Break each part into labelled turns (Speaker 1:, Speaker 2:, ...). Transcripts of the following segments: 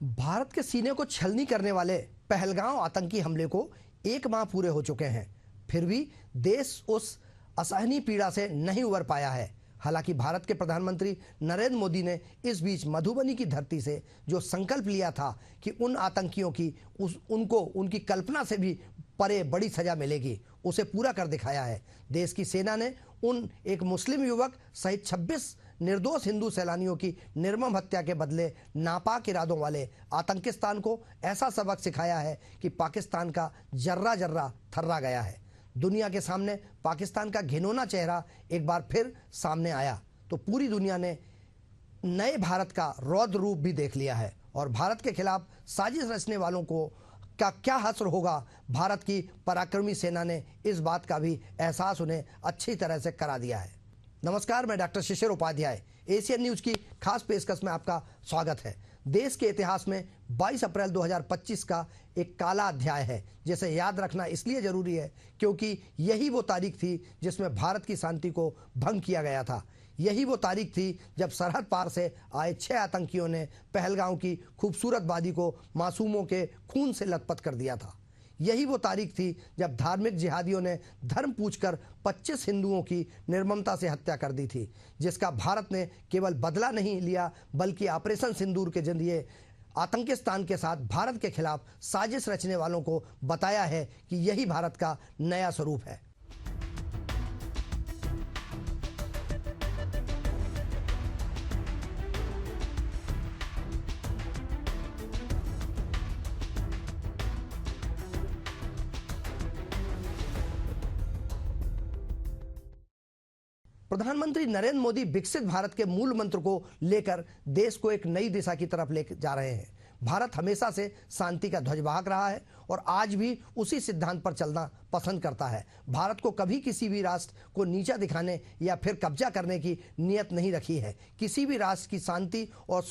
Speaker 1: भारत के सीने को छलनी करने वाले पहलगाम आतंकी हमले को 1 माह पूरे हो चुके हैं। फिर भी देश उस असहनीय पीड़ा से नहीं उबर पाया है। हालांकि भारत के प्रधानमंत्री नरेंद्र मोदी ने इस बीच मधुबनी की धरती से जो संकल्प लिया था कि उन आतंकियों की उनको उनकी कल्पना से भी परे बड़ी सजा मिलेगी, उसे पूरा कर दिखाया है। देश की सेना ने उन एक मुस्लिम युवक सहित 26 निर्दोष हिंदू सैलानियों की निर्मम हत्या के बदले नापाक इरादों वाले आतंकिस्तान को ऐसा सबक सिखाया है कि पाकिस्तान का जर्रा जर्रा थर्रा गया है। दुनिया के सामने पाकिस्तान का घिनौना चेहरा एक बार फिर सामने आया तो पूरी दुनिया ने नए भारत का रौद्र रूप भी देख लिया है और भारत के खिलाफ साजिश रचने वालों को का क्या हश्र होगा। भारत की पराक्रमी सेना ने इस बात का भी एहसास उन्हें अच्छी तरह से करा दिया है। नमस्कार, मैं डॉक्टर शिशिर उपाध्याय, एशियन न्यूज की खास पेशकश में आपका स्वागत है। देश के इतिहास में 22 अप्रैल 2025 का एक काला अध्याय है, जिसे याद रखना इसलिए जरूरी है क्योंकि यही वो तारीख थी जिसमें भारत की शांति को भंग किया गया था। यही वो तारीख थी जब सरहद पार से आए 6 आतंकियों ने पहलगाम की खूबसूरत वादी को मासूमों के खून से लथपथ कर दिया था। यही वो तारीख थी जब धार्मिक जिहादियों ने धर्म पूछकर 25 हिंदुओं की निर्ममता से हत्या कर दी थी, जिसका भारत ने केवल बदला नहीं लिया बल्कि ऑपरेशन सिंदूर के जरिए आतंकिस्तान के साथ भारत के खिलाफ साजिश रचने वालों को बताया है कि यही भारत का नया स्वरूप है। प्रधानमंत्री नरेंद्र मोदी विकसित भारत के मूल मंत्र को लेकर देश को एक नई दिशा की तरफ ले जा रहे हैं। भारत हमेशा से शांति का ध्वजवाहक रहा है और आज भी उसी सिद्धांत पर चलना पसंद करता है। भारत को कभी किसी भी राष्ट्र को नीचा दिखाने या फिर कब्जा करने की नीयत नहीं रखी है। किसी भी राष्ट्र की शांति और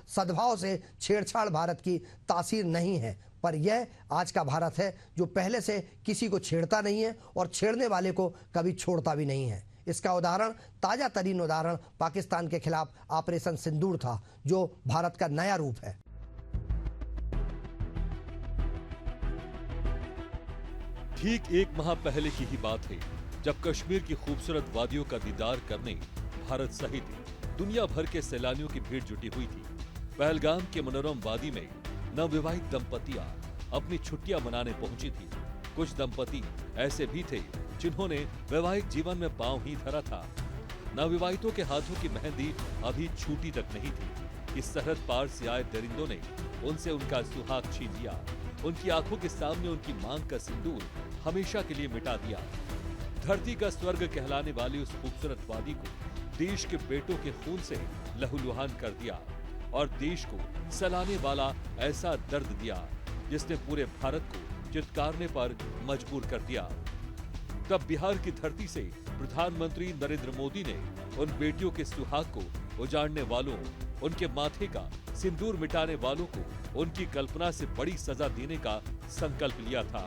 Speaker 1: सद्भाव से छेड़छाड़ भारत की तासीर नहीं है, पर यह आज का भारत है जो पहले से किसी को छेड़ता नहीं है और छेड़ने वाले को कभी छोड़ता भी नहीं है। इसका उदाहरण, ताजा तरीन उदाहरण पाकिस्तान के खिलाफ ऑपरेशन सिंदूर था, जो भारत का नया रूप है।
Speaker 2: ठीक 1 माह पहले की ही बात है जब कश्मीर की खूबसूरत वादियों का दीदार करने भारत सहित दुनिया भर के सैलानियों की भीड़ जुटी हुई थी। पहलगाम के मनोरम वादी में नवविवाहित दंपतियां अपनी छुट्टियां मनाने पहुंची थी। कुछ दंपति ऐसे भी थे जिन्होंने वैवाहिक जीवन में पांव ही धरा था। नवविवाहितों के हाथों की मेहंदी अभी छूटी तक नहीं थी कि सरहद पार से आए दरिंदों ने उनसे उनका सुहाग छीन लिया। उनकी आंखों के सामने उनकी मांग का सिंदूर हमेशा के लिए मिटा दिया। धरती का स्वर्ग कहलाने वाली उस खूबसूरत वादी को देश के बेटों के खून से लहूलुहान कर दिया और देश को सलाने वाला ऐसा दर्द दिया जिसने पूरे भारत को चित्कारने पर मजबूर कर दिया। तब बिहार की धरती से प्रधानमंत्री नरेंद्र मोदी ने उन बेटियों के सुहाग को उजाड़ने वालों, उनके माथे का सिंदूर मिटाने वालों को उनकी कल्पना से बड़ी सजा देने का संकल्प लिया था।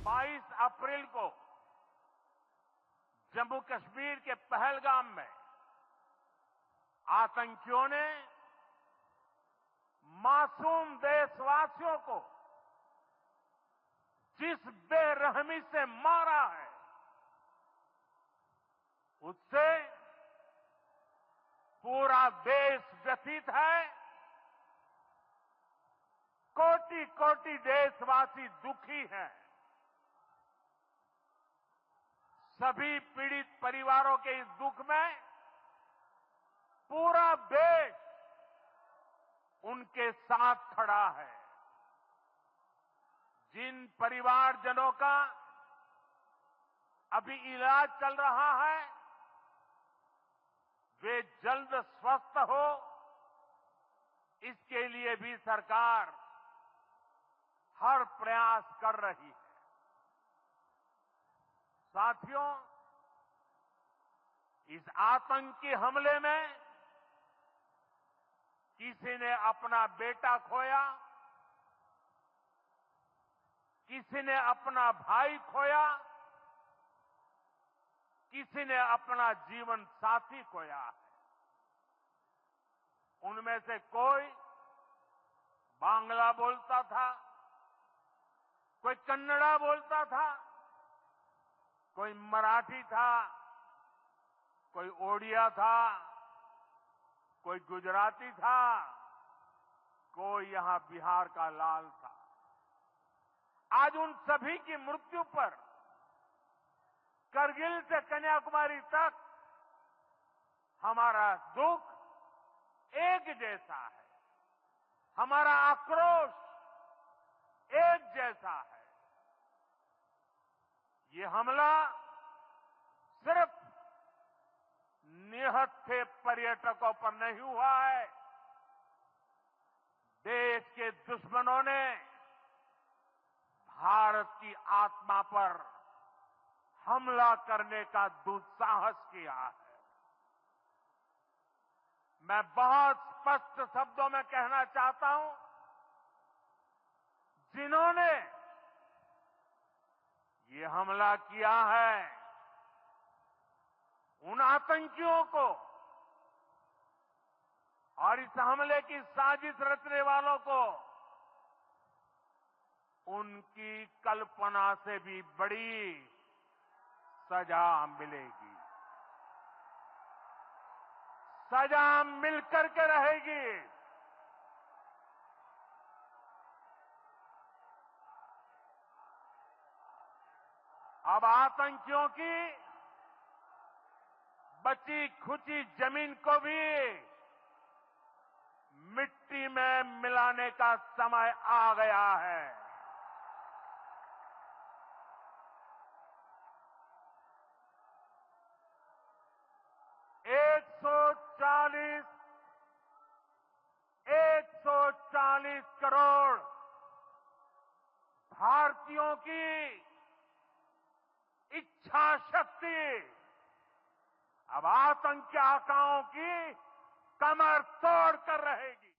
Speaker 3: 22 अप्रैल को जम्मू कश्मीर के पहलगाम में आतंकियों ने मासूम देशवासियों को जिस बेरहमी से मारा है, उससे पूरा देश व्यथित है। कोटि कोटि देशवासी दुखी हैं। सभी पीड़ित परिवारों के इस दुख में पूरा देश उनके साथ खड़ा है। जिन परिवारजनों का अभी इलाज चल रहा है, वे जल्द स्वस्थ हो, इसके लिए भी सरकार हर प्रयास कर रही है। साथियों, इस आतंकी हमले में किसी ने अपना बेटा खोया, किसी ने अपना भाई खोया, किसी ने अपना जीवन साथी खोया है। उनमें से कोई बांग्ला बोलता था, कोई कन्नड़ा बोलता था, कोई मराठी था, कोई ओडिया था, कोई गुजराती था, कोई यहां बिहार का लाल था। आज उन सभी की मृत्यु पर करगिल से कन्याकुमारी तक हमारा दुख एक जैसा है, हमारा आक्रोश एक जैसा है। ये हमला सिर्फ निहत्थे पर्यटकों पर नहीं हुआ है, देश के दुश्मनों ने भारत की आत्मा पर हमला करने का दुस्साहस किया है। मैं बहुत स्पष्ट शब्दों में कहना चाहता हूं, जिन्होंने ये हमला किया है, उन आतंकियों को और इस हमले की साजिश रचने वालों को उनकी कल्पना से भी बड़ी सजा मिलेगी। सजा मिलकर के रहेगी। अब आतंकियों की बची खुची जमीन को भी मिट्टी में मिलाने का समय आ गया है। एक सौ चालीस करोड़ भारतीयों की इच्छा शक्ति अब आतंकी आकाओं की कमर तोड़ कर रहेगी।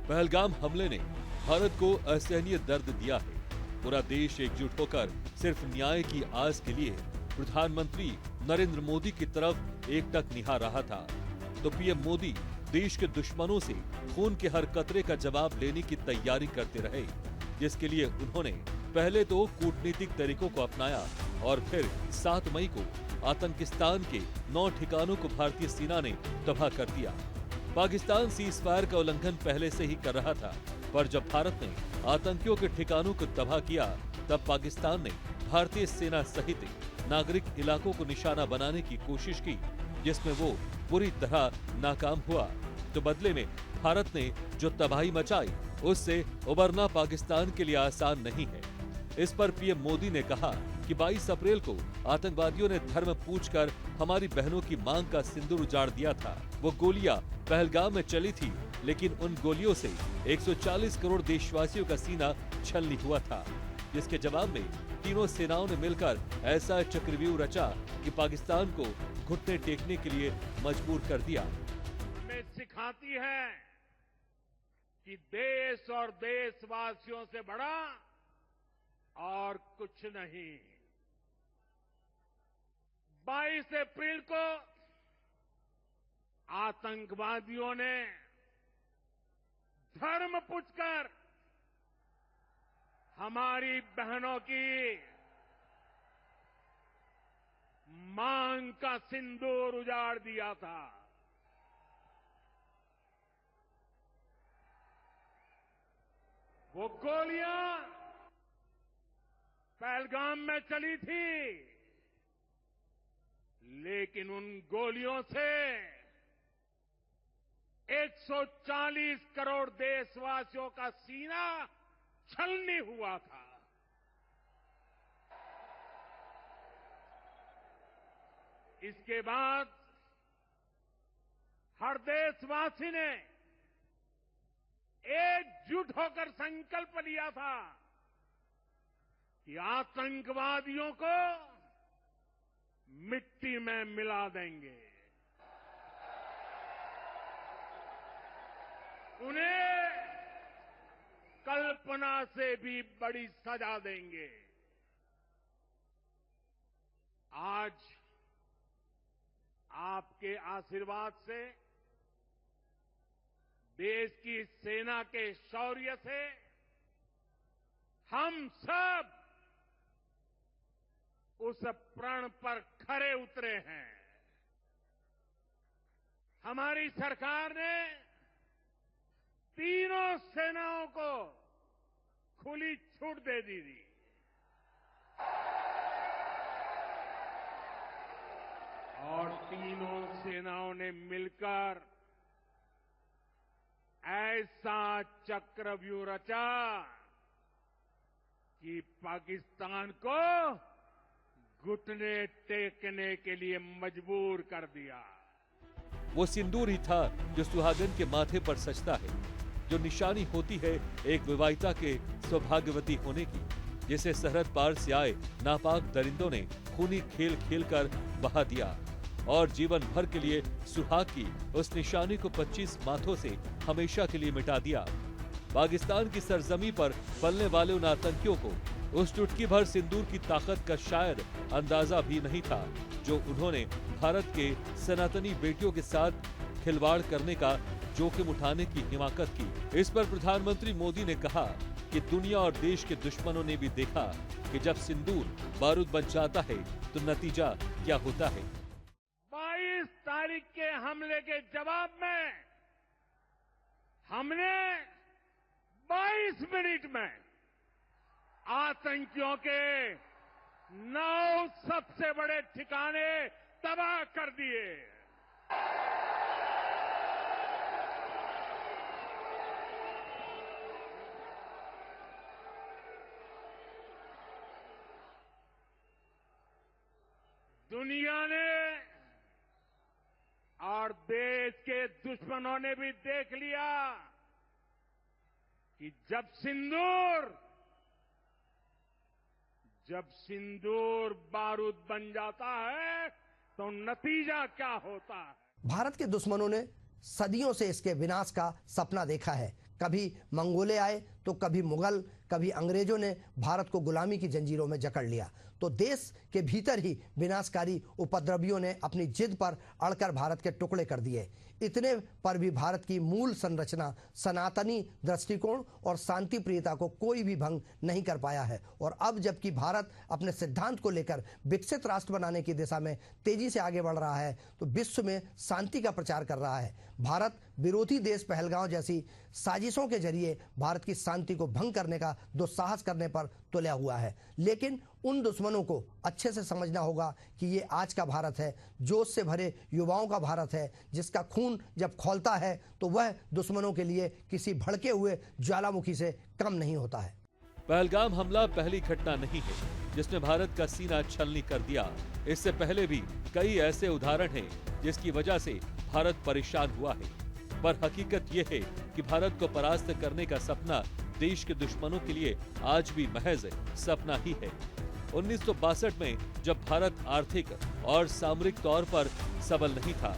Speaker 2: पहलगाम हमले ने भारत को असहनीय दर्द दिया है। पूरा देश एकजुट होकर सिर्फ न्याय की आस के लिए प्रधानमंत्री नरेंद्र मोदी की तरफ एकटक निहार रहा था, तो पीएम मोदी देश के दुश्मनों से खून के हर कतरे का जवाब लेने की तैयारी करते रहे, जिसके लिए उन्होंने पहले तो कूटनीतिक तरीकों को अपनाया और फिर 7 मई को आतंकिस्तान के 9 ठिकानों को भारतीय सेना ने तबाह कर दिया। पाकिस्तान सीज फायर का उल्लंघन पहले से ही कर रहा था, पर जब भारत ने आतंकियों के ठिकानों को तबाह किया, तब पाकिस्तान ने भारतीय सेना सहित नागरिक इलाकों को निशाना बनाने की कोशिश की, जिसमें वो बुरी तरह नाकाम हुआ। तो बदले में भारत ने जो तबाही मचाई, उससे उबरना पाकिस्तान के लिए आसान नहीं है। इस पर पीएम मोदी ने कहा कि 22 अप्रैल को आतंकवादियों ने धर्म पूछकर हमारी बहनों की मांग का सिंदूर उजाड़ दिया था। वो गोलियां पहलगाम में चली थी, लेकिन उन गोलियों से 140 करोड़ देशवासियों का सीना छलनी हुआ था, जिसके जवाब में तीनों सेनाओं ने मिलकर ऐसा चक्रव्यूह रचा कि पाकिस्तान को घुटने टेकने के लिए मजबूर कर दिया।
Speaker 3: हमें सिखाती है कि देश और देशवासियों से बड़ा और कुछ नहीं। 22 अप्रैल को आतंकवादियों ने धर्म पूछकर हमारी बहनों की मांग का सिंदूर उजाड़ दिया था। वो गोलियां पहलगाम में चली थी, लेकिन उन गोलियों से 140 करोड़ देशवासियों का सीना छलनी हुआ था। इसके बाद हर देशवासी ने एकजुट होकर संकल्प लिया था कि आतंकवादियों को मिट्टी में मिला देंगे, उन्हें कल्पना से भी बड़ी सजा देंगे। आज आपके आशीर्वाद से देश की सेना के शौर्य से हम सब उस प्रण पर खरे उतरे हैं। हमारी सरकार ने तीनों सेनाओं को खुली छूट दे दी थी। और तीनों सेनाओं ने मिलकर ऐसा चक्रव्यूह रचा कि पाकिस्तान को घुटने टेकने के लिए मजबूर कर दिया।
Speaker 2: वो सिंदूर ही था जो सुहागन के माथे पर सजता है, जो निशानी होती है एक विवाहिता के सौभाग्यवती होने की, जिसे सरहद पार से आए नापाक दरिंदों ने खूनी खेल खेलकर बहा दिया और जीवन भर के लिए सुहाग की उस निशानी को 25 माथों से हमेशा के लिए मिटा दिया। पाकिस्तान की सरजमी पर पलने वाले उन आतंकियों को उस चुटकी भर सिंदूर की ताकत का शायद अंदाजा भी नहीं था जो उन्होंने भारत के सनातनी बेटियों के साथ खिलवाड़ करने का जोखिम उठाने की हिमाकत की। इस पर प्रधानमंत्री मोदी ने कहा कि दुनिया और देश के दुश्मनों ने भी देखा कि जब सिंदूर बारूद बन जाता है तो नतीजा क्या होता है।
Speaker 3: 22 तारीख के हमले के जवाब में हमने 22 मिनट में आतंकियों के 9 सबसे बड़े ठिकाने तबाह कर दिए। दुनिया ने और देश के दुश्मनों ने भी देख लिया कि जब सिंदूर बारूद बन जाता है तो नतीजा क्या होता है।
Speaker 1: भारत के दुश्मनों ने सदियों से इसके विनाश का सपना देखा है। कभी मंगोले आए तो कभी मुगल, कभी अंग्रेजों ने भारत को गुलामी की जंजीरों में जकड़ लिया, तो देश के भीतर ही विनाशकारी उपद्रवियों ने अपनी जिद पर अड़कर भारत के टुकड़े कर दिए। इतने पर भी भारत की मूल संरचना, सनातनी दृष्टिकोण और शांति प्रियता को कोई भी भंग नहीं कर पाया है। और अब जबकि भारत अपने सिद्धांत को लेकर विकसित राष्ट्र बनाने की दिशा में तेजी से आगे बढ़ रहा है, तो विश्व में शांति का प्रचार कर रहा है। भारत विरोधी देश पहलगांव जैसी साजिशों के जरिए भारत की शांति को भंग करने का दुस्साहस करने पर तुला हुआ है। लेकिन उन दुश्मनों को अच्छे से समझना होगा कि ये आज का भारत है, जोश से भरे युवाओं का भारत है, जिसका खून जब खौलता है तो वह दुश्मनों के लिए किसी भड़के हुए ज्वालामुखी से कम नहीं होता है।
Speaker 2: पहलगाम हमला पहली घटना नहीं है जिसने भारत का सीना छलनी कर दिया। इससे पहले भी कई ऐसे उदाहरण हैं जिसकी वजह से भारत परेशान हुआ है। पर हकीकत यह है कि भारत को परास्त करने का सपना देश के दुश्मनों के लिए आज भी महज सपना ही है। 1962 में जब भारत आर्थिक और सामरिक तौर पर सबल नहीं था,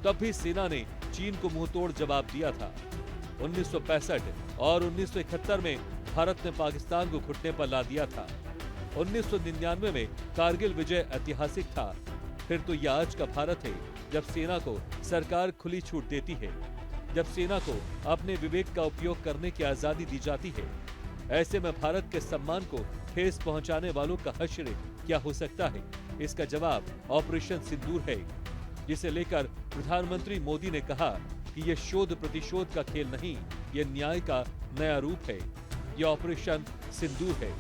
Speaker 2: तब भी सेना ने चीन को मुंहतोड़ जवाब दिया था। 1965 और 1971 में भारत ने पाकिस्तान को घुटने पर ला दिया था। 1999 में कारगिल विजय ऐतिहासिक था। फिर तो यह आज का भारत है जब सेना को सरकार खुली छूट देती है, जब सेना को अपने विवेक का उपयोग करने की आजादी दी जाती है। ऐसे में भारत के सम्मान को ठेस पहुंचाने वालों का हश्र क्या हो सकता है? इसका जवाब ऑपरेशन सिंदूर है, जिसे लेकर प्रधानमंत्री मोदी ने कहा कि यह शोध प्रतिशोध का खेल नहीं, यह न्याय का नया रूप है। यह ऑपरेशन सिंदूर है।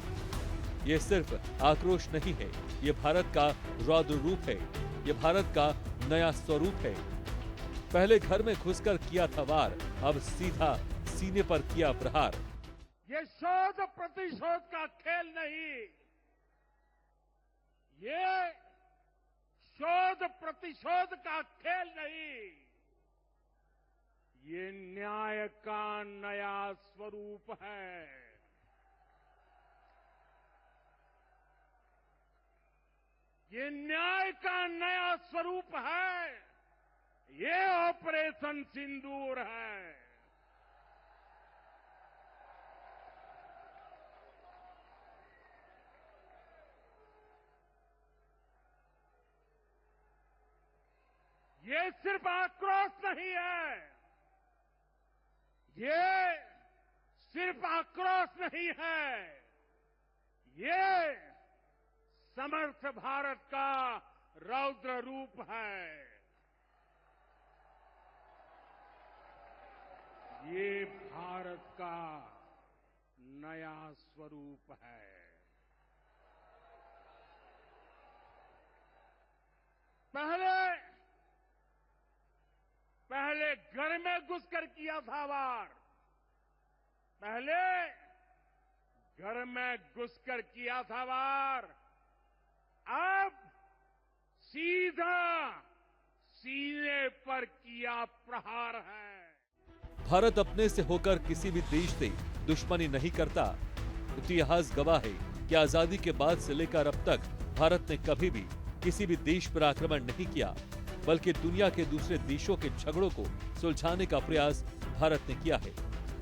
Speaker 2: यह सिर्फ आक्रोश नहीं है, यह भारत का रौद्र रूप है, यह भारत का नया स्वरूप है। पहले घर में घुसकर किया था वार, अब सीधा सीने पर किया प्रहार।
Speaker 3: ये शोध प्रतिशोध का खेल नहीं, ये शोध प्रतिशोध का खेल नहीं, ये न्याय का नया स्वरूप है। ये न्याय का नया स्वरूप है। ये ऑपरेशन सिंदूर है। ये सिर्फ आक्रोश नहीं है, ये सिर्फ आक्रोश नहीं है, ये समर्थ भारत का रौद्र रूप है। ये भारत का नया स्वरूप है। पहले घर में घुसकर किया था वार, पहले घर में घुसकर किया था वार, अब सीधा सीने पर किया प्रहार है।
Speaker 2: भारत अपने से होकर किसी भी देश से दुश्मनी नहीं करता। इतिहास गवाह है कि आजादी के बाद से लेकर अब तक भारत ने कभी भी किसी भी देश पर आक्रमण नहीं किया, बल्कि दुनिया के दूसरे देशों के झगड़ों को सुलझाने का प्रयास भारत ने किया है।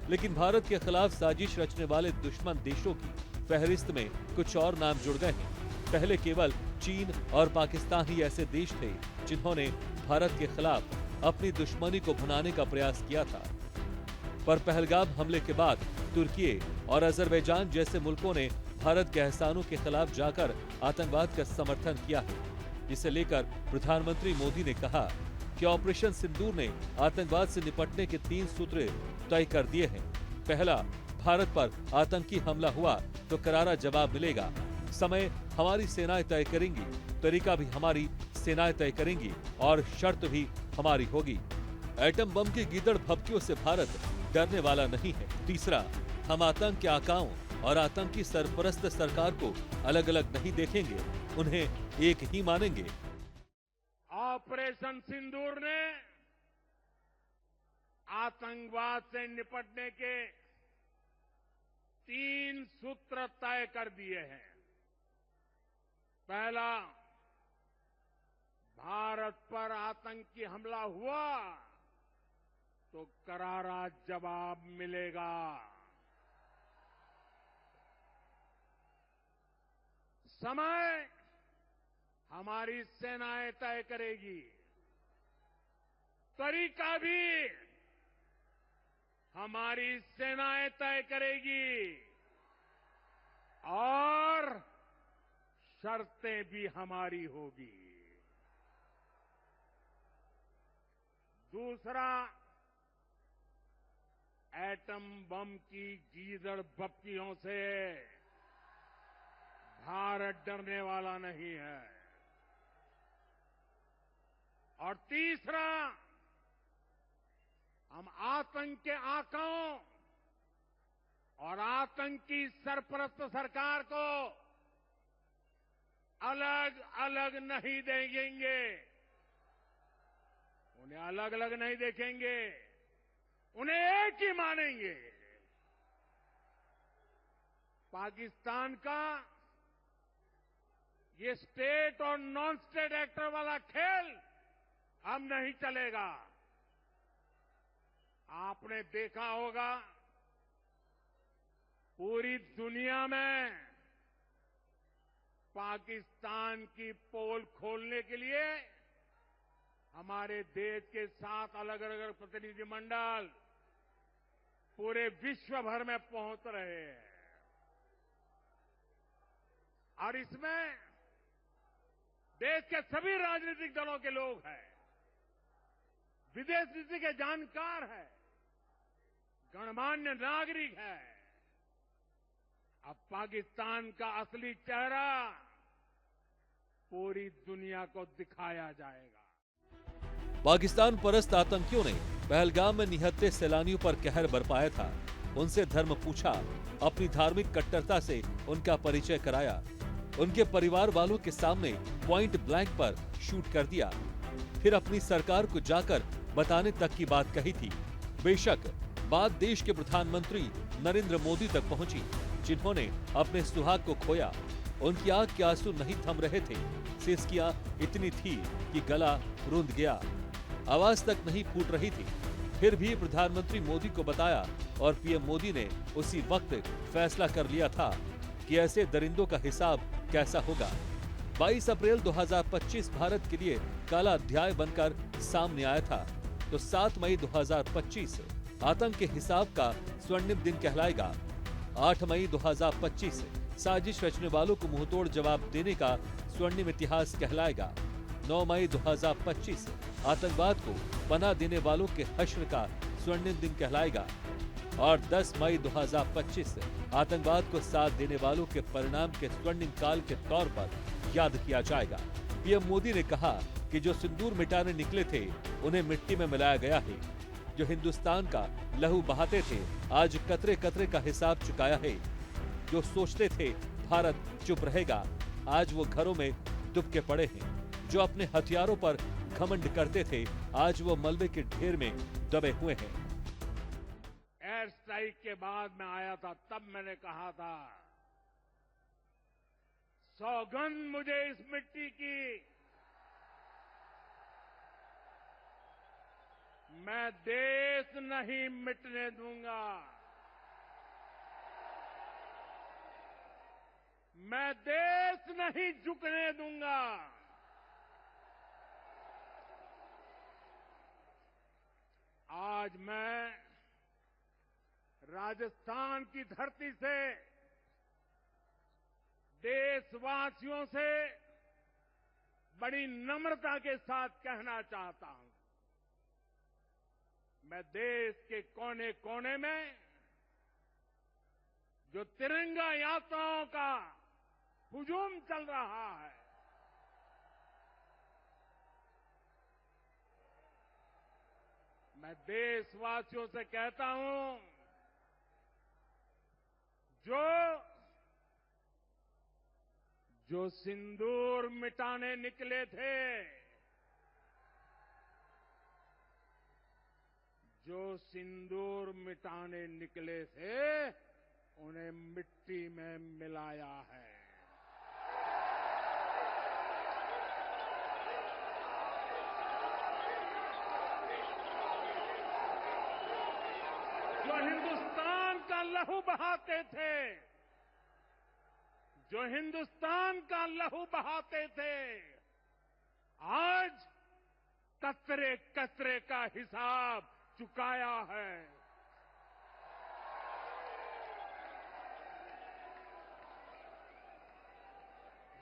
Speaker 2: लेकिन भारत के खिलाफ साजिश रचने वाले दुश्मन देशों की फहरिस्त में कुछ और नाम जुड़ गए हैं। पहले केवल चीन और पाकिस्तान ही ऐसे देश थे जिन्होंने भारत के खिलाफ अपनी दुश्मनी को भुनाने का प्रयास किया था, पर पहलगाम हमले के बाद तुर्की और अजरबैजान जैसे मुल्कों ने भारत के एहसानों के खिलाफ जाकर आतंकवाद का समर्थन किया है, जिसे लेकर प्रधानमंत्री मोदी ने कहा कि ऑपरेशन सिंदूर ने आतंकवाद से निपटने के 3 सूत्र तय कर दिए हैं। पहला, भारत पर आतंकी हमला हुआ तो करारा जवाब मिलेगा। समय हमारी सेनाएं तय करेंगी, तरीका भी हमारी सेनाएं तय करेंगी और शर्त भी हमारी होगी। एटम बम की गीदड़ भभकियों से भारत डरने वाला नहीं है। तीसरा, हम आतंक के आकाओं और आतंकी सरपरस्त सरकार को अलग अलग नहीं देखेंगे, उन्हें एक ही मानेंगे।
Speaker 3: ऑपरेशन सिंदूर ने आतंकवाद से निपटने के 3 सूत्र तय कर दिए हैं। पहला, भारत पर आतंकी हमला हुआ तो करारा जवाब मिलेगा। समय हमारी सेनाएं तय करेगी, तरीका भी हमारी सेनाएं तय करेगी और शर्तें भी हमारी होगी। दूसरा, एटम बम की गीदड़ भभकियों से भारत डरने वाला नहीं है। और तीसरा, हम आतंक के आकाओं और आतंकी सरपरस्त सरकार को अलग अलग नहीं देंगे, उन्हें अलग अलग नहीं देखेंगे, उन्हें एक ही मानेंगे। पाकिस्तान का ये स्टेट और नॉन स्टेट एक्टर वाला खेल अब नहीं चलेगा। आपने देखा होगा, पूरी दुनिया में पाकिस्तान की पोल खोलने के लिए हमारे देश के 7 अलग अलग प्रतिनिधिमंडल पूरे विश्व भर में पहुंच रहे हैं। और इसमें देश के सभी राजनीतिक दलों के लोग हैं, विदेश नीति के जानकार हैं, गणमान्य नागरिक हैं। अब पाकिस्तान का असली चेहरा पूरी दुनिया को दिखाया जाएगा।
Speaker 2: पाकिस्तान परस्त आतंकियों ने पहलगाम में निहत्थे सैलानियों पर कहर बरपाया था। उनसे धर्म पूछा, अपनी धार्मिक कट्टरता से उनका परिचय कराया, उनके परिवार वालों के सामने पॉइंट ब्लैंक पर शूट कर दिया, फिर अपनी सरकार को जाकर बताने तक की बात कही थी। बेशक बात देश के प्रधानमंत्री नरेंद्र मोदी तक पहुंची, जिन्होंने अपने सुहाग को खोया। उनकी आंख के आंसू नहीं थम रहे थे, सिसकियां इतनी थी कि गला रुंध गया, आवाज तक नहीं फूट रही थी। फिर भी प्रधानमंत्री मोदी को बताया और पीएम मोदी ने उसी वक्त फैसला कर लिया था कि ऐसे दरिंदों का हिसाब कैसा होगा। 22 अप्रैल 2025 भारत के लिए काला अध्याय बनकर सामने आया था, तो 7 मई 2025 आतंक के हिसाब का स्वर्णिम दिन कहलाएगा। 8 मई 2025 साजिश रचने वालों को मुंहतोड़ जवाब देने का स्वर्णिम इतिहास कहलाएगा। 9 मई 2025 आतंकवाद को पनाह देने वालों के हश्र का स्वर्णिम दिन कहलाएगा और 10 मई 2025 आतंकवाद को साथ देने वालों के परिणाम के स्वर्णिम काल के तौर पर याद किया जाएगा। पीएम मोदी ने कहा कि जो सिंदूर मिटाने निकले थे उन्हें मिट्टी में मिलाया गया है। जो हिंदुस्तान का लहू बहाते थे आज कतरे कतरे का हिसाब चुकाया है। जो सोचते थे भारत चुप रहेगा आज वो घरों में दुबके पड़े हैं। जो अपने हथियारों पर घमंड करते थे आज वो मलबे के ढेर में दबे हुए हैं।
Speaker 3: एयर स्ट्राइक के बाद मैं आया था, तब मैंने कहा था सौगंध मुझे इस मिट्टी की, मैं देश नहीं मिटने दूंगा। मैं देश नहीं झुकने दूंगा। आज मैं राजस्थान की धरती से देशवासियों से बड़ी नम्रता के साथ कहना चाहता हूं, मैं देश के कोने कोने में जो तिरंगा यात्राओं का हुजूम चल रहा है, मैं देशवासियों से कहता हूं जो सिंदूर मिटाने निकले थे, जो सिंदूर मिटाने निकले थे उन्हें मिट्टी में मिलाया है। जो हिंदुस्तान का लहू बहाते थे, जो हिंदुस्तान का लहू बहाते थे, आज कतरे कतरे का हिसाब चुकाया है।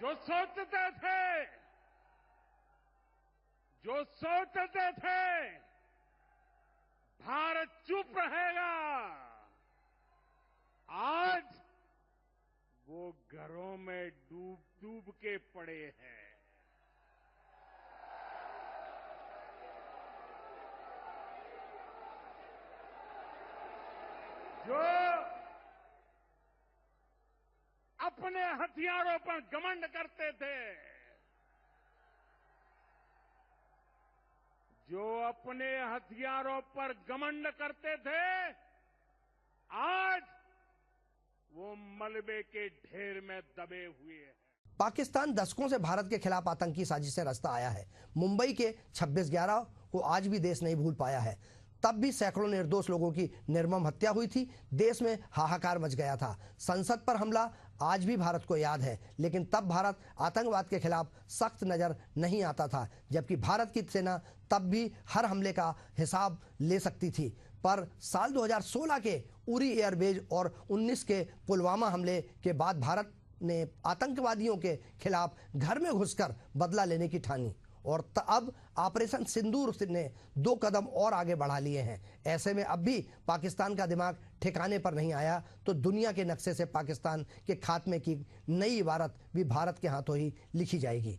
Speaker 3: जो सोचते थे भारत चुप रहेगा, आज वो घरों में डूब डूब के पड़े हैं। जो अपने हथियारों पर घमंड करते थे, जो अपने हथियारों पर घमंड करते थे, आज वो मलबे के ढेर में दबे हुए हैं।
Speaker 1: पाकिस्तान दशकों से भारत के खिलाफ आतंकी साजिशें रचता आया है। मुंबई के 26/11 को आज भी देश नहीं भूल पाया है। तब भी सैकड़ों निर्दोष लोगों की निर्मम हत्या हुई थी। देश में हाहाकार मच गया था। संसद पर हमला आज भी भारत को याद है, लेकिन तब भारत आतंकवाद के खिलाफ सख्त नजर नहीं आता था, जबकि भारत की सेना तब भी हर हमले का हिसाब ले सकती थी। पर साल 2016 के उरी एयरबेस और 19 के पुलवामा हमले के बाद भारत ने आतंकवादियों के खिलाफ घर में घुसकर बदला लेने की ठानी और अब ऑपरेशन सिंदूर ने 2 कदम और आगे बढ़ा लिए हैं। ऐसे में अब भी पाकिस्तान का दिमाग ठिकाने पर नहीं आया तो दुनिया के नक्शे से पाकिस्तान के खात्मे की नई इबारत भी भारत के हाथों ही लिखी जाएगी।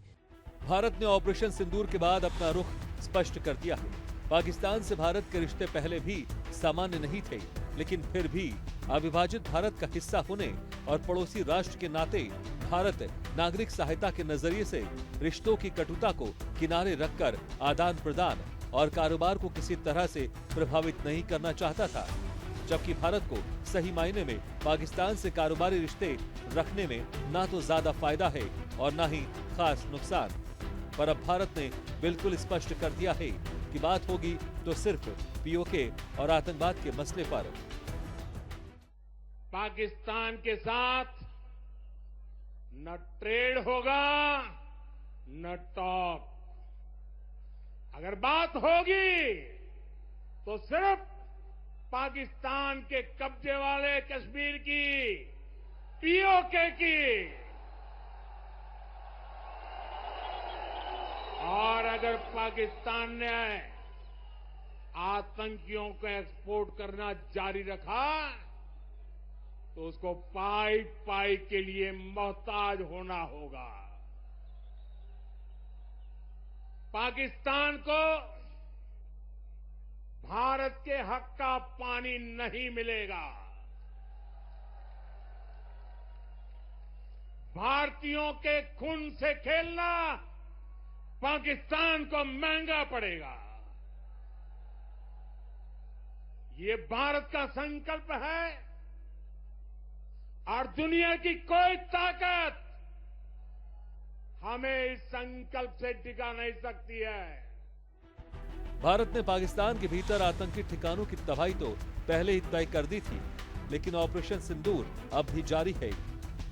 Speaker 2: भारत ने ऑपरेशन सिंदूर के बाद अपना रुख स्पष्ट कर दिया है। पाकिस्तान से भारत के रिश्ते पहले भी सामान्य नहीं थे, लेकिन फिर भी अविभाजित भारत का हिस्सा होने और पड़ोसी राष्ट्र के नाते भारत नागरिक सहायता के नजरिए से रिश्तों की कटुता को किनारे रखकर आदान प्रदान और कारोबार को किसी तरह से प्रभावित नहीं करना चाहता था। जबकि भारत को सही मायने में पाकिस्तान से कारोबारी रिश्ते रखने में ना तो ज्यादा फायदा है और ना ही खास नुकसान। पर अब भारत ने बिल्कुल स्पष्ट कर दिया है कि बात होगी तो सिर्फ पीओके और आतंकवाद के मसले पर।
Speaker 3: पाकिस्तान के साथ न ट्रेड होगा न टॉक। अगर बात होगी तो सिर्फ पाकिस्तान के कब्जे वाले कश्मीर की पीओके की और अगर पाकिस्तान ने आतंकियों को एक्सपोर्ट करना जारी रखा तो उसको पाई पाई के लिए मोहताज होना होगा। पाकिस्तान को भारत के हक का पानी नहीं मिलेगा। भारतीयों के खून से खेलना पाकिस्तान को महंगा पड़ेगा। ये भारत का संकल्प है और दुनिया की कोई ताकत हमें इस संकल्प से टिका नहीं सकती है।
Speaker 2: भारत ने पाकिस्तान के भीतर आतंकी ठिकानों की तबाही तो पहले ही तय कर दी थी, लेकिन ऑपरेशन सिंदूर अब भी जारी है।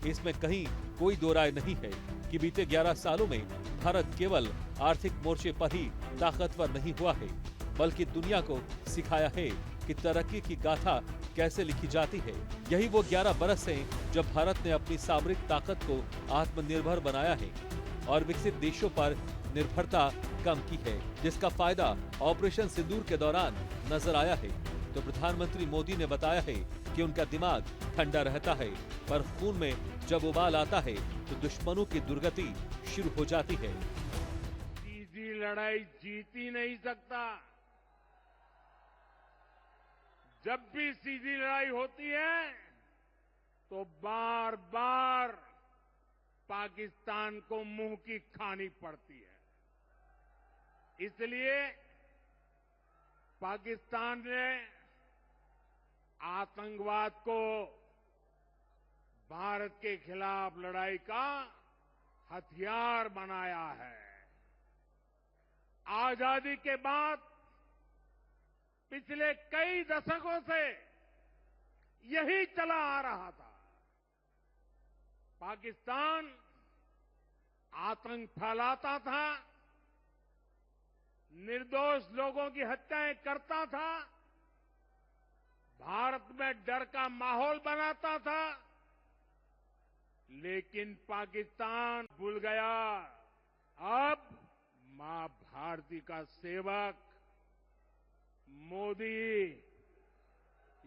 Speaker 2: इसमें कहीं कोई दो राय नहीं है कि बीते 11 सालों में भारत केवल आर्थिक मोर्चे पर ही ताकतवर नहीं हुआ है, बल्कि दुनिया को सिखाया है कि तरक्की की गाथा कैसे लिखी जाती है। यही वो 11 बरस हैं जब भारत ने अपनी सामरिक ताकत को आत्मनिर्भर बनाया है और विकसित देशों पर निर्भरता कम की है, जिसका फायदा ऑपरेशन सिंदूर के दौरान नजर आया है। तो प्रधानमंत्री मोदी ने बताया है कि उनका दिमाग ठंडा रहता है, पर खून में जब उबाल आता है तो दुश्मनों की दुर्गति शुरू हो जाती है।
Speaker 3: सीधी लड़ाई जीत ही नहीं सकता। जब भी सीधी लड़ाई होती है तो बार बार पाकिस्तान को मुंह की खानी पड़ती है। इसलिए पाकिस्तान ने आतंकवाद को भारत के खिलाफ लड़ाई का हथियार बनाया है। आजादी के बाद पिछले कई दशकों से यही चला आ रहा था। पाकिस्तान आतंक फैलाता था, निर्दोष लोगों की हत्याएं करता था, भारत में डर का माहौल बनाता था, लेकिन पाकिस्तान भूल गया अब मां भारती का सेवक मोदी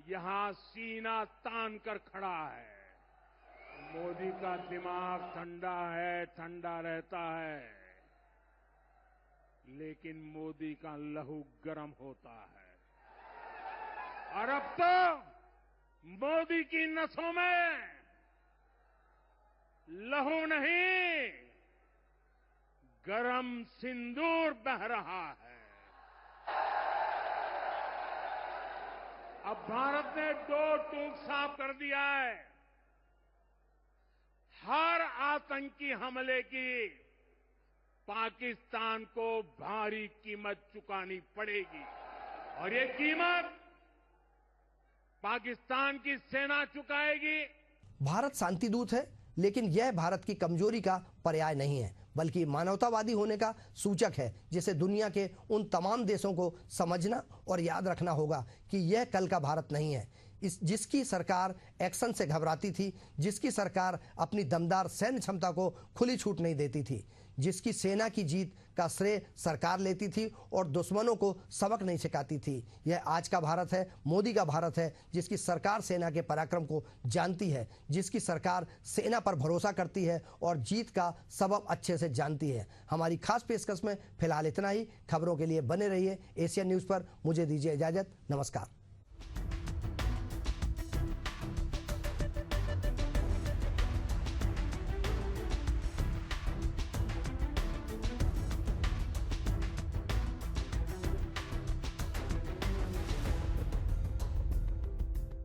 Speaker 3: यहां सीना तान कर खड़ा है। मोदी का दिमाग ठंडा है, ठंडा रहता है, लेकिन मोदी का लहू गर्म होता है। और अब तो मोदी की नसों में लहू नहीं, गरम सिंदूर बह रहा है। अब भारत ने दो टूक साफ कर दिया है। हर आतंकी हमले की पाकिस्तान को भारी कीमत चुकानी पड़ेगी और ये कीमत पाकिस्तान की सेना चुकाएगी।
Speaker 1: भारत शांति दूत है, लेकिन यह भारत की कमजोरी का पर्याय नहीं है, बल्कि मानवतावादी होने का सूचक है, जिसे दुनिया के उन तमाम देशों को समझना और याद रखना होगा कि यह कल का भारत नहीं है। जिसकी सरकार एक्शन से घबराती थी, जिसकी सरकार अपनी दमदार सैन्य क्षमता को खुली छूट नहीं देती थी, जिसकी सेना की जीत का श्रेय सरकार लेती थी और दुश्मनों को सबक नहीं सिखाती थी। यह आज का भारत है, मोदी का भारत है, जिसकी सरकार सेना के पराक्रम को जानती है, जिसकी सरकार सेना पर भरोसा करती है और जीत का सबब अच्छे से जानती है। हमारी खास पेशकश में फिलहाल इतना ही। खबरों के लिए बने रहिए एशियन न्यूज़ पर। मुझे दीजिए इजाजत। नमस्कार।